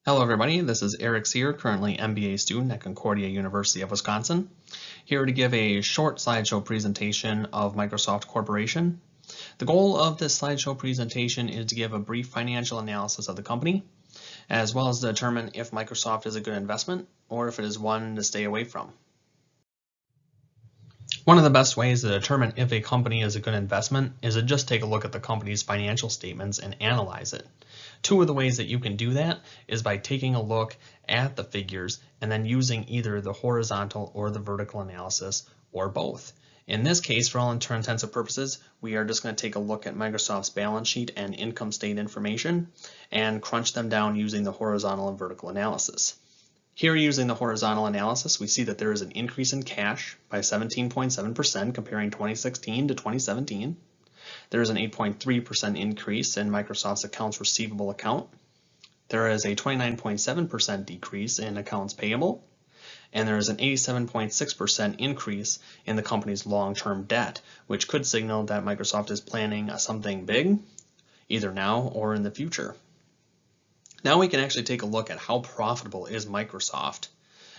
Hello everybody, this is Eric Sear, currently MBA student at Concordia University of Wisconsin, here to give a short slideshow presentation of Microsoft Corporation. The goal of this slideshow presentation is to give a brief financial analysis of the company, as well as to determine if Microsoft is a good investment or if it is one to stay away from. One of the best ways to determine if a company is a good investment is to just take a look at the company's financial statements and analyze it. Two of the ways that you can do that is by taking a look at the figures and then using either the horizontal or the vertical analysis or both. In this case, for all intents and purposes, we are just going to take a look at Microsoft's balance sheet and income statement information and crunch them down using the horizontal and vertical analysis. Here, using the horizontal analysis, we see that there is an increase in cash by 17.7% comparing 2016 to 2017. There is an 8.3% increase in Microsoft's accounts receivable account. There is a 29.7% decrease in accounts payable. And there is an 87.6% increase in the company's long-term debt, which could signal that Microsoft is planning something big, either now or in the future. Now we can actually take a look at how profitable is Microsoft.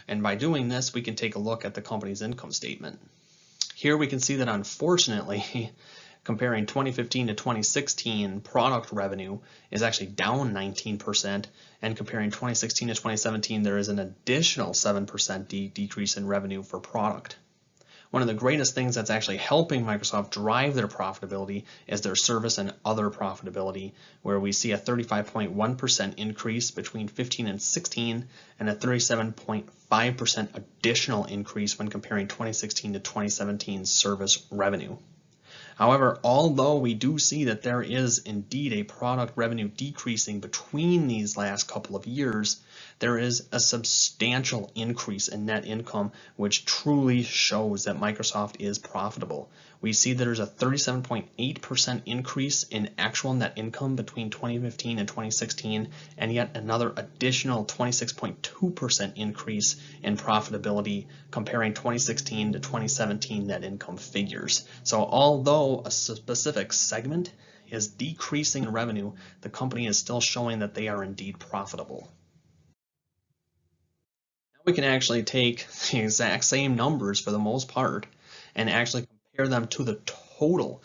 And by doing this, we can take a look at the company's income statement. Here we can see that unfortunately, comparing 2015 to 2016, product revenue is actually down 19%, and comparing 2016 to 2017, there is an additional 7% decrease in revenue for product. One of the greatest things that's actually helping Microsoft drive their profitability is their service and other profitability, where we see a 35.1% increase between 15 and 16 and a 37.5% additional increase when comparing 2016 to 2017 service revenue. However, although we do see that there is indeed a product revenue decreasing between these last couple of years, there is a substantial increase in net income, which truly shows that Microsoft is profitable. We see that there's a 37.8% increase in actual net income between 2015 and 2016, and yet another additional 26.2% increase in profitability comparing 2016 to 2017 net income figures. So although a specific segment is decreasing in revenue, the company is still showing that they are indeed profitable. Now we can actually take the exact same numbers for the most part and actually compare them to the total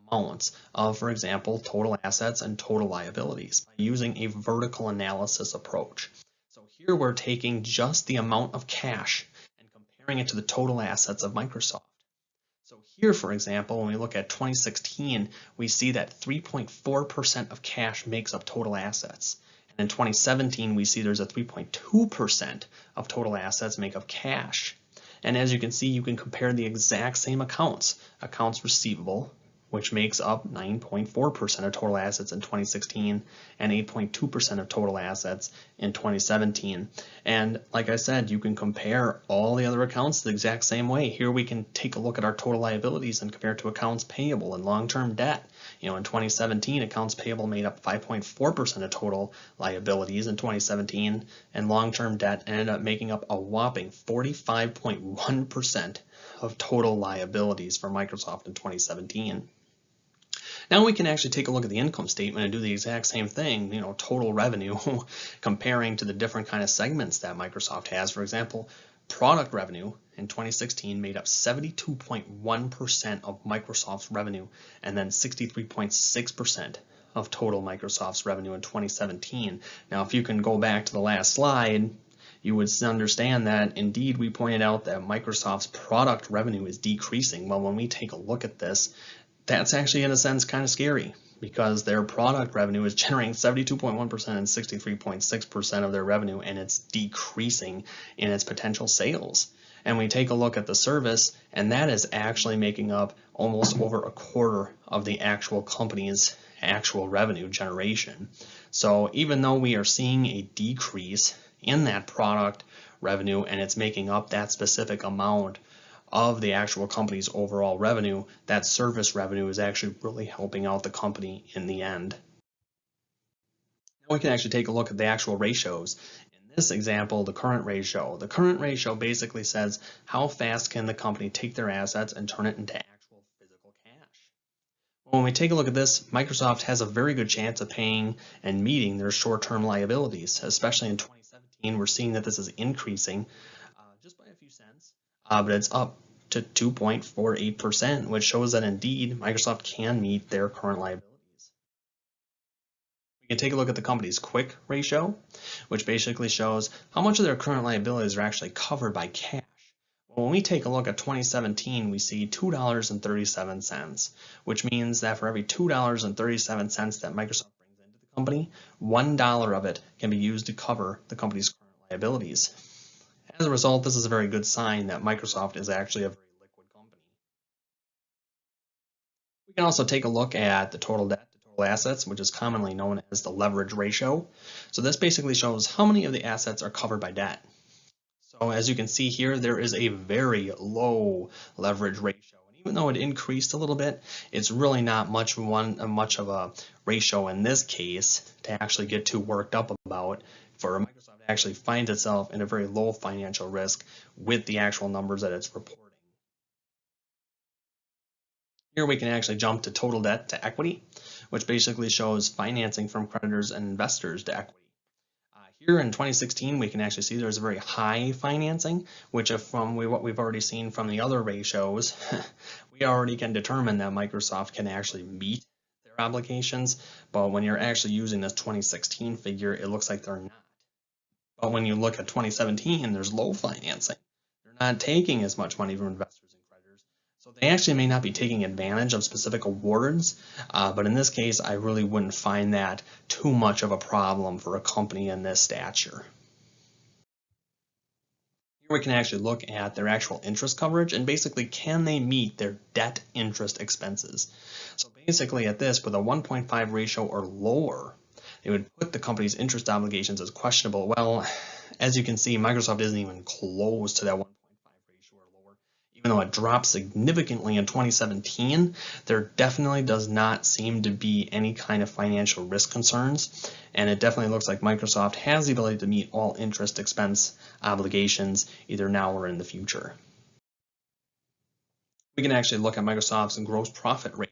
amounts of, for example, total assets and total liabilities by using a vertical analysis approach. So here we're taking just the amount of cash and comparing it to the total assets of Microsoft. So here, for example, when we look at 2016, we see that 3.4% of cash makes up total assets. And in 2017, we see there's a 3.2% of total assets make up cash. And as you can see, you can compare the exact same accounts receivable, which makes up 9.4% of total assets in 2016 and 8.2% of total assets in 2017. And like I said, you can compare all the other accounts the exact same way. Here we can take a look at our total liabilities and compare it to accounts payable and long-term debt. In 2017, accounts payable made up 5.4% of total liabilities in 2017, and long-term debt ended up making up a whopping 45.1% of total liabilities for Microsoft in 2017. Now we can actually take a look at the income statement and do the exact same thing, total revenue, comparing to the different kind of segments that Microsoft has. For example, product revenue in 2016 made up 72.1% of Microsoft's revenue, and then 63.6% of total Microsoft's revenue in 2017. Now, if you can go back to the last slide, you would understand that indeed we pointed out that Microsoft's product revenue is decreasing. Well, when we take a look at this, that's actually in a sense kind of scary, because their product revenue is generating 72.1% and 63.6% of their revenue, and it's decreasing in its potential sales. And we take a look at the service, and that is actually making up almost over a quarter of the actual company's actual revenue generation. So even though we are seeing a decrease in that product revenue and it's making up that specific amount of the actual company's overall revenue, that service revenue is actually really helping out the company in the end. Now we can actually take a look at the actual ratios. In this example, the current ratio. The current ratio basically says how fast can the company take their assets and turn it into actual physical cash. When we take a look at this, Microsoft has a very good chance of paying and meeting their short-term liabilities, especially in 2016. 2017, we're seeing that this is increasing just by a few cents, but it's up to 2.48%, which shows that indeed Microsoft can meet their current liabilities. We can take a look at the company's quick ratio, which basically shows how much of their current liabilities are actually covered by cash. When we take a look at 2017, we see $2.37, which means that for every $2.37 that Microsoft brings into the company, $1 of it can be used to cover the company's current liabilities. As a result, this is a very good sign that Microsoft is actually a very liquid company. We can also take a look at the total debt to total assets, which is commonly known as the leverage ratio. So this basically shows how many of the assets are covered by debt. So as you can see here, there is a very low leverage ratio. And even though it increased a little bit, it's really not much of a ratio in this case to actually get too worked up about, for Microsoft to actually find itself in a very low financial risk with the actual numbers that it's reporting. Here we can actually jump to total debt to equity, which basically shows financing from creditors and investors to equity. Here in 2016, we can actually see there's a very high financing, which from what we've already seen from the other ratios, we already can determine that Microsoft can actually meet their obligations. But when you're actually using this 2016 figure, it looks like they're not. But when you look at 2017, there's low financing. They're not taking as much money from investors and creditors. So they actually may not be taking advantage of specific awards, but in this case, I really wouldn't find that too much of a problem for a company in this stature. Here we can actually look at their actual interest coverage and basically can they meet their debt interest expenses. So basically at this, with a 1.5 ratio or lower, it would put the company's interest obligations as questionable. Well, as you can see, Microsoft isn't even close to that 1.5 ratio or lower. Even though it dropped significantly in 2017, there definitely does not seem to be any kind of financial risk concerns. And it definitely looks like Microsoft has the ability to meet all interest expense obligations either now or in the future. We can actually look at Microsoft's gross profit rate.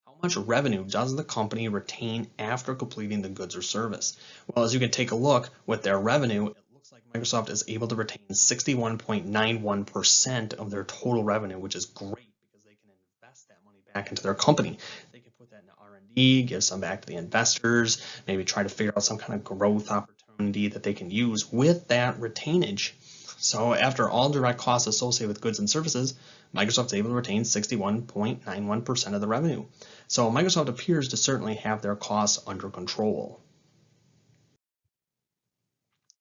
How much revenue does the company retain after completing the goods or service? Well, as you can take a look with their revenue, it looks like Microsoft is able to retain 61.91% of their total revenue, which is great because they can invest that money back into their company. They can put that into R&D, give some back to the investors, maybe try to figure out some kind of growth opportunity that they can use with that retainage. So after all direct costs associated with goods and services, Microsoft's able to retain 61.91% of the revenue. So Microsoft appears to certainly have their costs under control.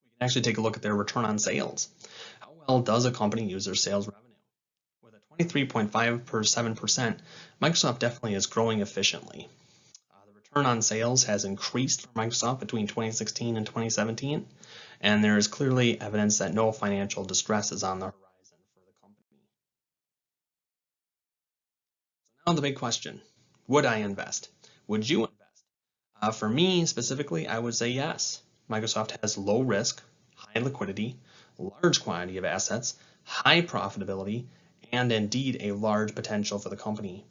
We can actually take a look at their return on sales. How well does a company use their sales revenue? With a 23.57%, Microsoft definitely is growing efficiently. The return on sales has increased for Microsoft between 2016 and 2017, and there is clearly evidence that no financial distress is on the horizon for the company. So now the big question, would I invest? Would you invest? For me specifically, I would say yes. Microsoft has low risk, high liquidity, large quantity of assets, high profitability, and indeed a large potential for the company.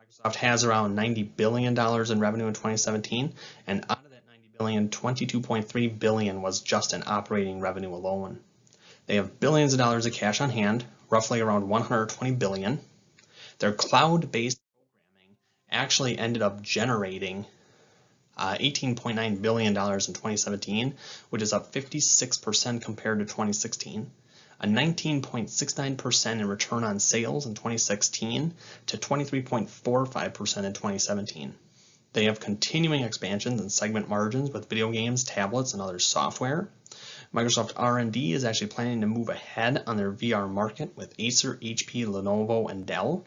Microsoft has around $90 billion in revenue in 2017, and out of that $90 billion, $22.3 billion was just in operating revenue alone. They have billions of dollars of cash on hand, roughly around $120 billion. Their cloud-based programming actually ended up generating $18.9 billion in 2017, which is up 56% compared to 2016. A 19.69% in return on sales in 2016 to 23.45% in 2017. They have continuing expansions in segment margins with video games, tablets, and other software. Microsoft R&D is actually planning to move ahead on their VR market with Acer, HP, Lenovo, and Dell.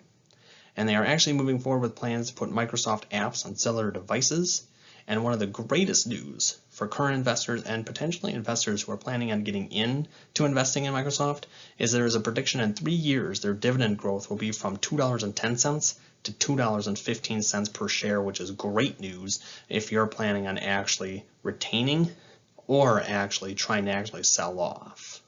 And they are actually moving forward with plans to put Microsoft apps on cellular devices. And one of the greatest news for current investors and potentially investors who are planning on getting into investing in Microsoft is there is a prediction in 3 years their dividend growth will be from $2.10 to $2.15 per share, which is great news if you're planning on actually retaining or actually trying to sell off.